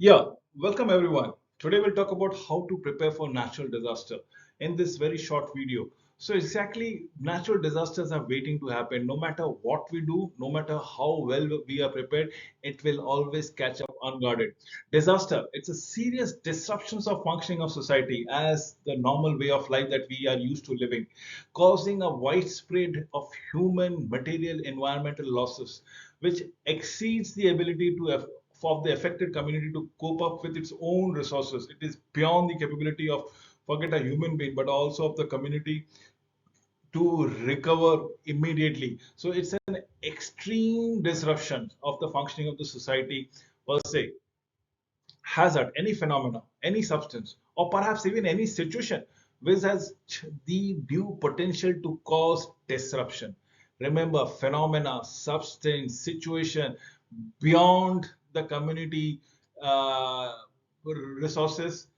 Yeah, welcome everyone. Today we'll talk about how to prepare for natural disaster in this very short video. So exactly, natural disasters are waiting to happen. No matter what we do, no matter how well we are prepared, it will always catch up unguarded. Disaster, it's a serious disruptions of functioning of society as the normal way of life that we are used to living, causing a widespread of human, material, environmental losses, which exceeds the ability for the affected community to cope up with its own resources. It is beyond the capability of forget a human being, but also of the community to recover immediately. So it's an extreme disruption of the functioning of the society per se. Hazard, any phenomena, any substance, or perhaps even any situation which has the due potential to cause disruption. Remember, phenomena, substance, situation beyond the community uh, resources,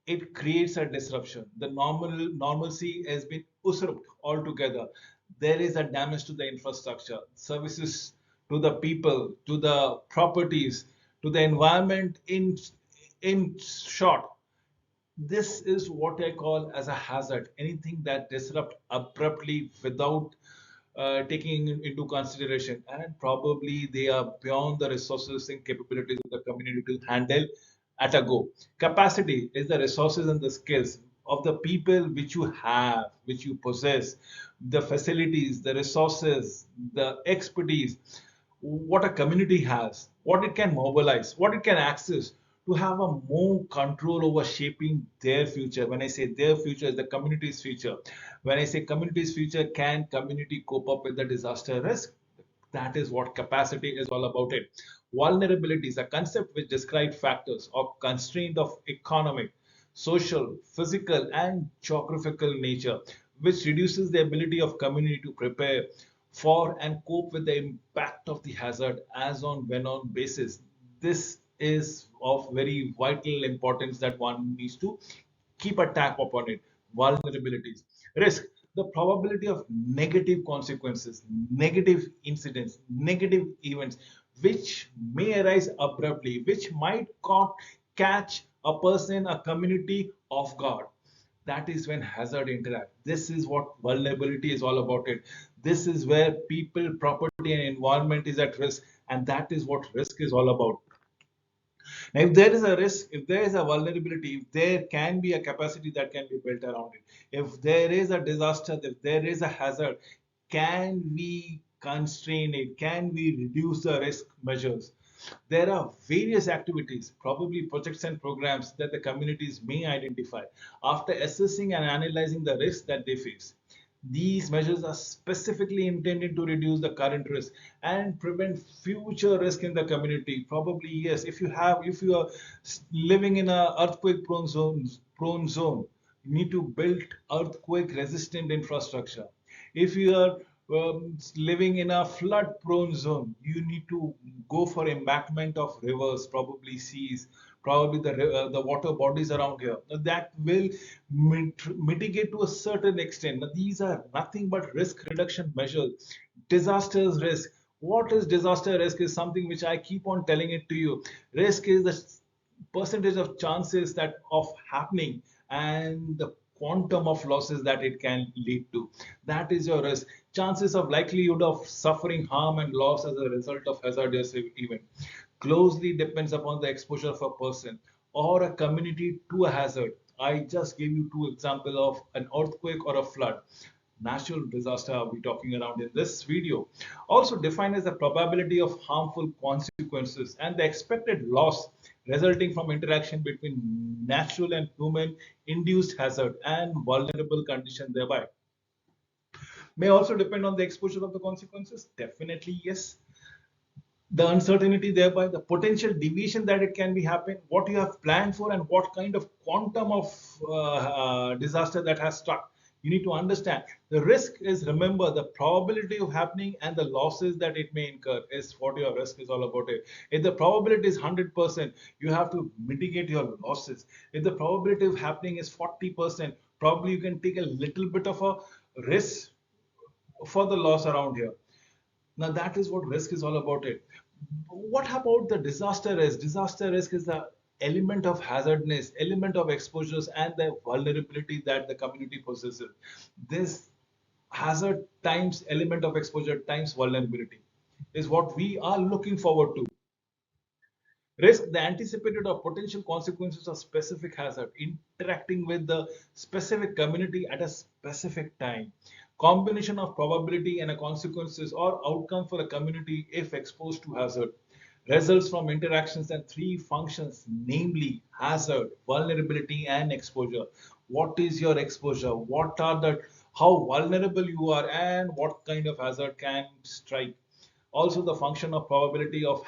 it creates a disruption. The normalcy has been usurped altogether. There is a damage to the infrastructure, services to the people, to the properties, to the environment. In short, this is what I call as a hazard. Anything that disrupt abruptly without taking into consideration, and probably they are beyond the resources and capabilities of the community to handle at a go. Capacity is the resources and the skills of the people which you have, which you possess, the facilities, the resources, the expertise, what a community has, what it can mobilize, what it can access to have a more control over shaping their future. When I say their future, is the community's future. When I say community's future, can community cope up with the disaster risk? That is what capacity is all about it. Vulnerability is a concept which describes factors or constraint of economic, social, physical, and geographical nature, which reduces the ability of community to prepare for and cope with the impact of the hazard as on when on basis. This is of very vital importance that one needs to keep a tap upon it. Vulnerabilities, risk, the probability of negative consequences, negative incidents, negative events which may arise abruptly, which might catch a person, a community off guard. That is when hazard interact. This is what vulnerability is all about it. This is where people, property, and environment is at risk, and that is what risk is all about. Now, if there is a risk, if there is a vulnerability, if there can be a capacity that can be built around it, if there is a disaster, if there is a hazard, can we constrain it? Can we reduce the risk measures? There are various activities, probably projects and programs that the communities may identify after assessing and analyzing the risks that they face. These measures are specifically intended to reduce the current risk and prevent future risk in the community. Probably yes, if you are living in a earthquake prone zone, you need to build earthquake resistant infrastructure. If you are living in a flood prone zone, you need to go for embankment of rivers, probably seas, probably the water bodies around here. Now, that will mitigate to a certain extent. Now, these are nothing but risk reduction measures. Disasters risk. What is disaster risk is something which I keep on telling it to you. Risk is the percentage of chances that of happening and the quantum of losses that it can lead to. That is your risk. Chances of likelihood of suffering harm and loss as a result of hazardous event closely depends upon the exposure of a person or a community to a hazard. I just gave you two examples of an earthquake or a flood. Natural disaster are we talking around in this video. Also defined as the probability of harmful consequences and the expected loss resulting from interaction between natural and human induced hazard and vulnerable condition thereby. May also depend on the exposure of the consequences. Definitely, yes. The uncertainty thereby, the potential deviation that it can be happen, what you have planned for, and what kind of quantum of disaster that has struck. You need to understand the risk is, remember, the probability of happening and the losses that it may incur is what your risk is all about it. If the probability is 100%, you have to mitigate your losses. If the probability of happening is 40%, probably you can take a little bit of a risk for the loss around here. Now that is what risk is all about it. What about the disaster risk? Disaster risk is the element of hazardness, element of exposures, and the vulnerability that the community possesses. This hazard times element of exposure times vulnerability is what we are looking forward to. Risk, the anticipated or potential consequences of specific hazard interacting with the specific community at a specific time. Combination of probability and a consequences or outcome for the community if exposed to hazard results from interactions and three functions, namely hazard, vulnerability, and exposure. What is your exposure? What are the how vulnerable you are and what kind of hazard can strike? Also, the function of probability of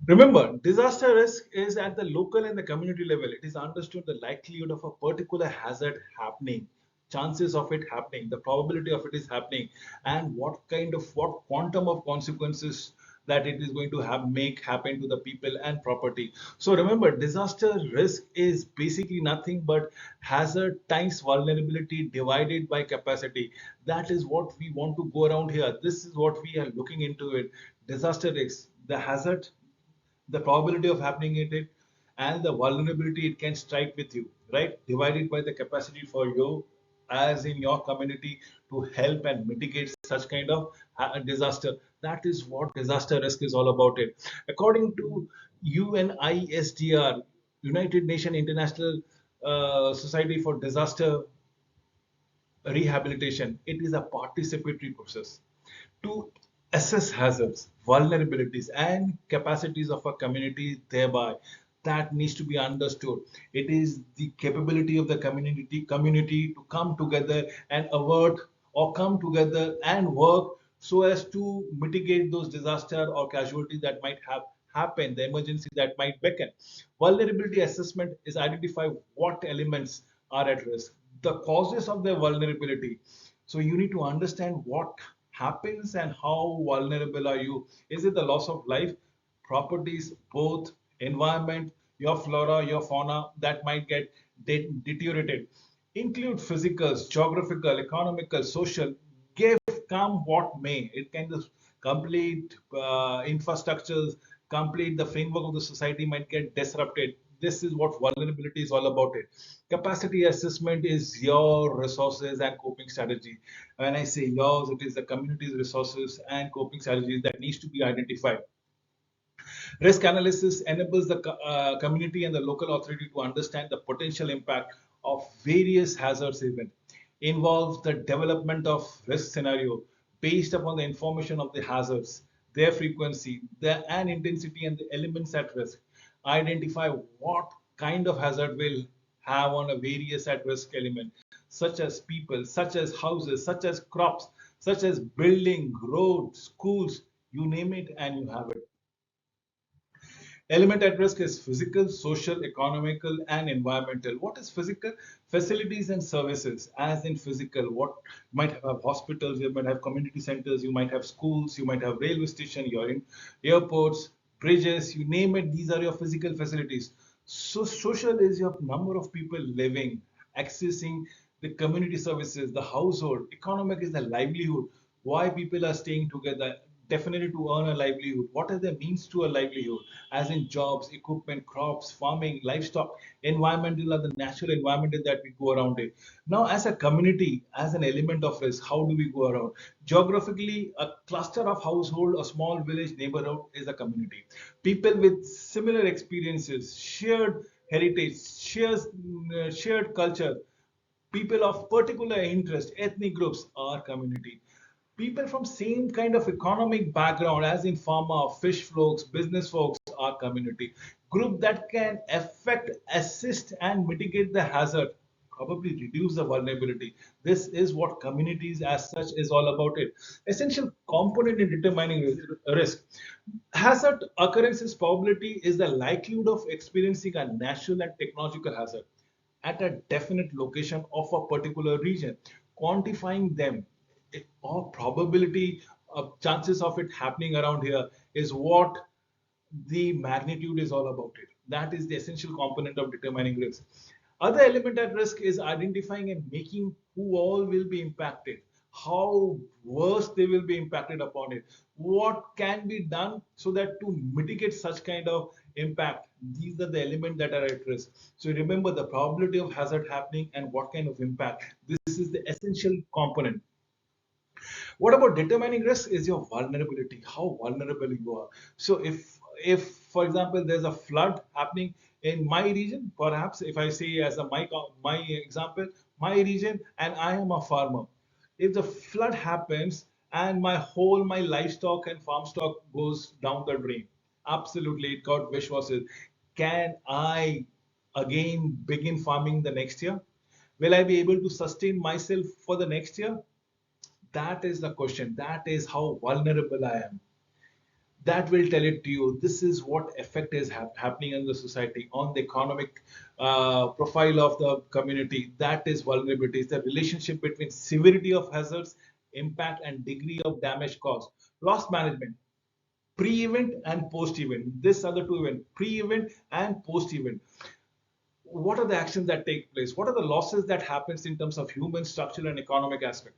remember, disaster risk is at the local and the community level. It is understood the likelihood of a particular hazard happening, chances of it happening, the probability of it is happening, and what quantum of consequences that it is going to have make happen to the people and property. So remember, disaster risk is basically nothing but hazard times vulnerability divided by capacity. That is what we want to go around here. This is what we are looking into it. Disaster risk, the hazard, the probability of happening it, and the vulnerability it can strike with you, right? Divided by the capacity for you as in your community to help and mitigate such kind of disaster. That is what disaster risk is all about it. According to UNISDR, United Nations International Society for Disaster Rehabilitation, it is a participatory process to assess hazards, vulnerabilities, and capacities of a community. Thereby, that needs to be understood. It is the capability of the community to come together and avert or come together and work so as to mitigate those disaster or casualties that might have happened, the emergency that might beckon. Vulnerability assessment is identify what elements are at risk, the causes of their vulnerability. So you need to understand what happens and how vulnerable are you. Is it the loss of life, properties, both environment, your flora, your fauna that might get deteriorated? Include physicals, geographical, economical, social, give come what may. It can just complete infrastructures, complete the framework of the society might get disrupted. This is what vulnerability is all about it. Capacity assessment is your resources and coping strategy. When I say yours, it is the community's resources and coping strategies that needs to be identified. Risk analysis enables the community and the local authority to understand the potential impact of various hazards event. Involves the development of risk scenario based upon the information of the hazards, their frequency, their and intensity, and the elements at risk. Identify what kind of hazard will have on a various at risk element, such as people, such as houses, such as crops, such as building, roads, schools, you name it, and you have it. Element at risk is physical, social, economical, and environmental. What is physical? Facilities and services. As in physical, what you might have hospitals, you might have community centers, you might have schools, you might have railway station, you're in airports, bridges, you name it. These are your physical facilities. So social is your number of people living, accessing the community services, the household. Economic is the livelihood. Why people are staying together? Definitely to earn a livelihood. What are the means to a livelihood? As in jobs, equipment, crops, farming, livestock. Environmental are the natural environment that we go around it. Now, as a community, as an element of risk, how do we go around? Geographically, a cluster of household, a small village neighborhood is a community. People with similar experiences, shared heritage, shared culture, people of particular interest, ethnic groups are community. People from same kind of economic background as in farmer, fish folks, business folks are community. Group that can affect, assist and mitigate the hazard, probably reduce the vulnerability. This is what communities as such is all about it. Essential component in determining risk. Hazard occurrences probability is the likelihood of experiencing a natural and technological hazard at a definite location of a particular region. Quantifying them or probability of chances of it happening around here is what the magnitude is all about it. That is the essential component of determining risk. Other element at risk is identifying and making who all will be impacted. how worse they will be impacted upon it. What can be done so that to mitigate such kind of impact? These are the elements that are at risk. So remember the probability of hazard happening and what kind of impact. This is the essential component. What about determining risk is your vulnerability, how vulnerable you are. So if for example there's a flood happening in my region, perhaps if I say as a my example, my region, and I am a farmer. If the flood happens and my livestock and farm stock goes down the drain, absolutely it got vishwasses. Can I again begin farming the next year? Will I be able to sustain myself for the next year? That is the question. That is how vulnerable I am. That will tell it to you. This is what effect is happening in the society on the economic profile of the community. That is vulnerability. It's the relationship between severity of hazards, impact, and degree of damage caused. Loss management, pre-event and post-event. This are the two events: pre-event and post-event. What are the actions that take place? What are the losses that happens in terms of human, structural, and economic aspect?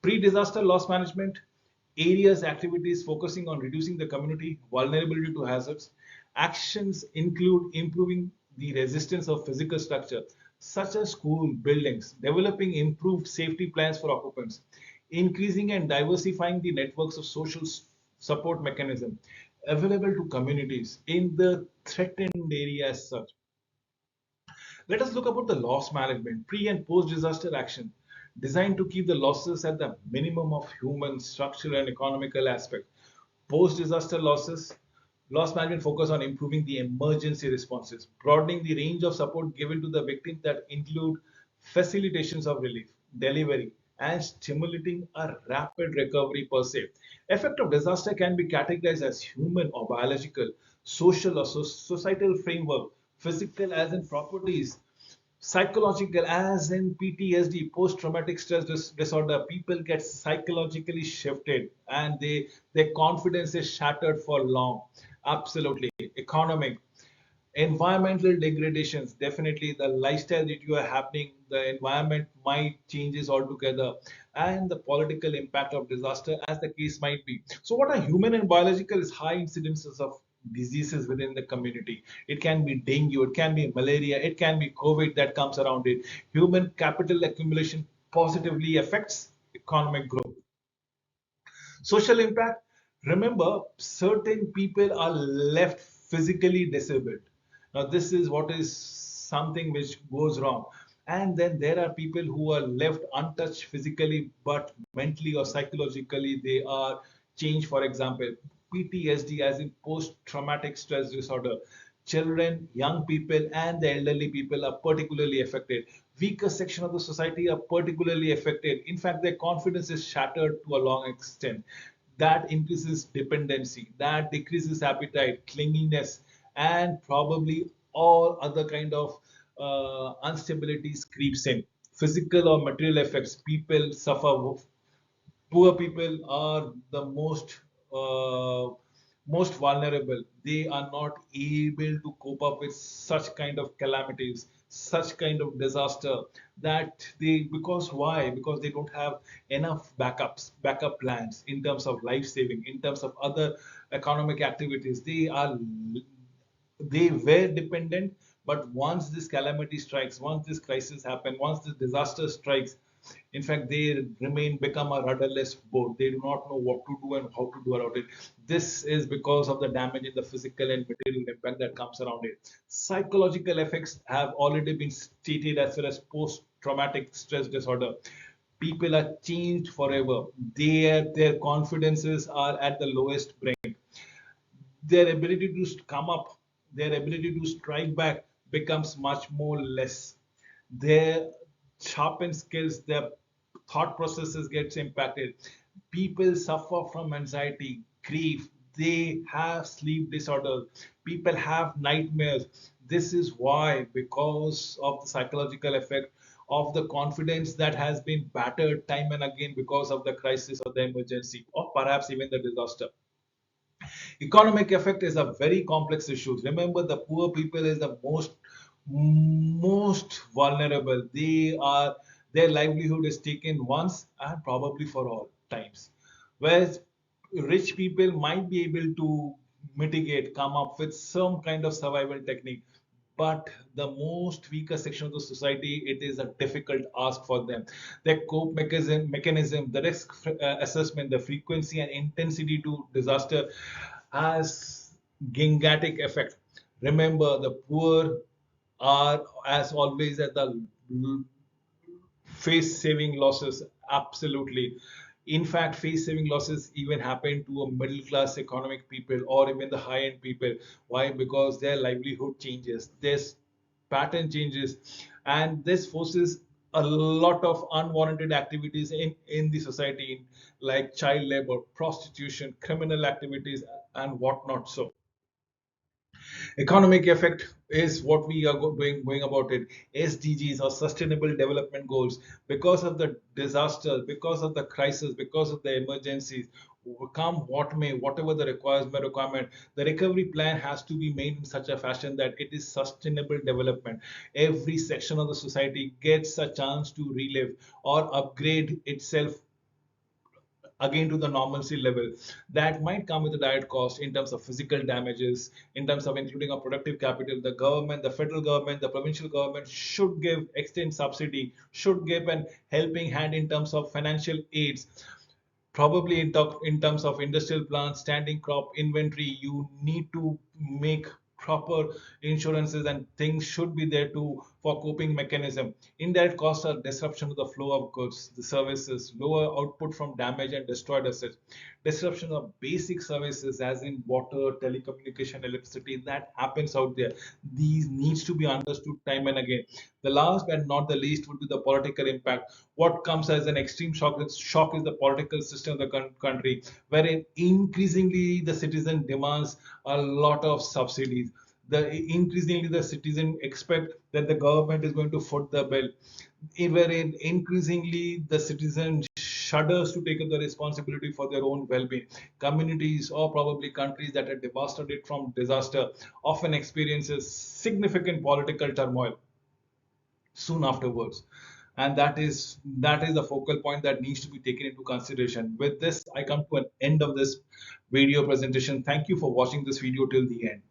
Pre-disaster loss management, areas, activities focusing on reducing the community vulnerability to hazards. Actions include improving the resistance of physical structure, such as school buildings, developing improved safety plans for occupants, increasing and diversifying the networks of social support mechanism available to communities in the threatened area as such. Let us look about the loss management, pre and post disaster action, designed to keep the losses at the minimum of human, structural, and economical aspect. Post disaster loss management focus on improving the emergency responses, broadening the range of support given to the victims that include facilitations of relief, delivery, and stimulating a rapid recovery per se. Effect of disaster can be categorized as human or biological, social or societal framework, physical as in properties, psychological as in PTSD, post-traumatic stress disorder. People get psychologically shifted and their confidence is shattered for long. Absolutely. Economic, environmental degradations, definitely the lifestyle that you are happening, the environment might changes altogether, and the political impact of disaster as the case might be. So what are human and biological is high incidences of diseases within the community. It can be dengue, it can be malaria, it can be COVID that comes around it. Human capital accumulation positively affects economic growth. Social impact. Remember, certain people are left physically disabled. Now, this is what is something which goes wrong. And then there are people who are left untouched physically, but mentally or psychologically they are changed. For example, PTSD, as in post traumatic stress disorder. Children, young people, and the elderly people are particularly affected. Weaker section of the society are particularly affected. In fact, their confidence is shattered to a long extent. That increases dependency, that decreases appetite, clinginess, and probably all other kind of instabilities creeps in. Physical or material effects, people suffer. Poor people are the most vulnerable. They are not able to cope up with such kind of calamities, such kind of disaster, that they, because why? Because they don't have enough backup plans in terms of life saving, in terms of other economic activities. They were dependent, but once this calamity strikes, once this crisis happens, once this disaster strikes, in fact they become a rudderless boat. They do not know what to do and how to do around it. This is because of the damage in the physical and material impact that comes around it. Psychological effects have already been stated as far as post traumatic stress disorder. People are changed forever. Their confidences are at the lowest brink. Their ability to come up, their ability to strike back becomes much more less. Their sharpened skills, their thought processes gets impacted. People suffer from anxiety, grief. They have sleep disorders. People have nightmares. This is why, because of the psychological effect of the confidence that has been battered time and again because of the crisis or the emergency, or perhaps even the disaster. Economic effect is a very complex issue. Remember, the poor people is the most vulnerable. They are Their livelihood is taken once and probably for all times. Whereas rich people might be able to mitigate, come up with some kind of survival technique, but the most weaker section of the society, it is a difficult ask for them. Their cope mechanism, the risk assessment, the frequency and intensity to disaster has gigantic effect. Remember, the poor are, as always, at the face saving losses. Absolutely. In fact, face saving losses even happen to a middle class economic people or even the high end people. Why? Because their livelihood changes, this pattern changes, and this forces a lot of unwarranted activities in the society, like child labor, prostitution, criminal activities, and whatnot. So economic effect is what we are going about it. SDGs or Sustainable Development Goals, because of the disaster, because of the crisis, because of the emergencies, come what may, whatever the requirement, the recovery plan has to be made in such a fashion that it is sustainable development. Every section of the society gets a chance to relive or upgrade itself again to the normalcy level. That might come with a direct cost in terms of physical damages, in terms of including a productive capital. The government, the federal government, the provincial government should give extend subsidy, should give an helping hand in terms of financial aids. Probably in terms of industrial plants, standing crop inventory, you need to make proper insurances and things should be there too for coping mechanism. Indirect costs are disruption of the flow of goods, the services, lower output from damaged and destroyed assets, disruption of basic services as in water, telecommunication, electricity that happens out there. These needs to be understood time and again. The last but not the least would be the political impact. What comes as an extreme shock is the political system of the country, wherein increasingly the citizen demands a lot of subsidies. Increasingly the citizen expect that the government is going to foot the bill, wherein increasingly the citizen shudders to take up the responsibility for their own well-being. Communities or probably countries that are devastated from disaster often experiences significant political turmoil soon afterwards, and that is the focal point that needs to be taken into consideration. With this, I come to an end of this video presentation. Thank you for watching this video till the end.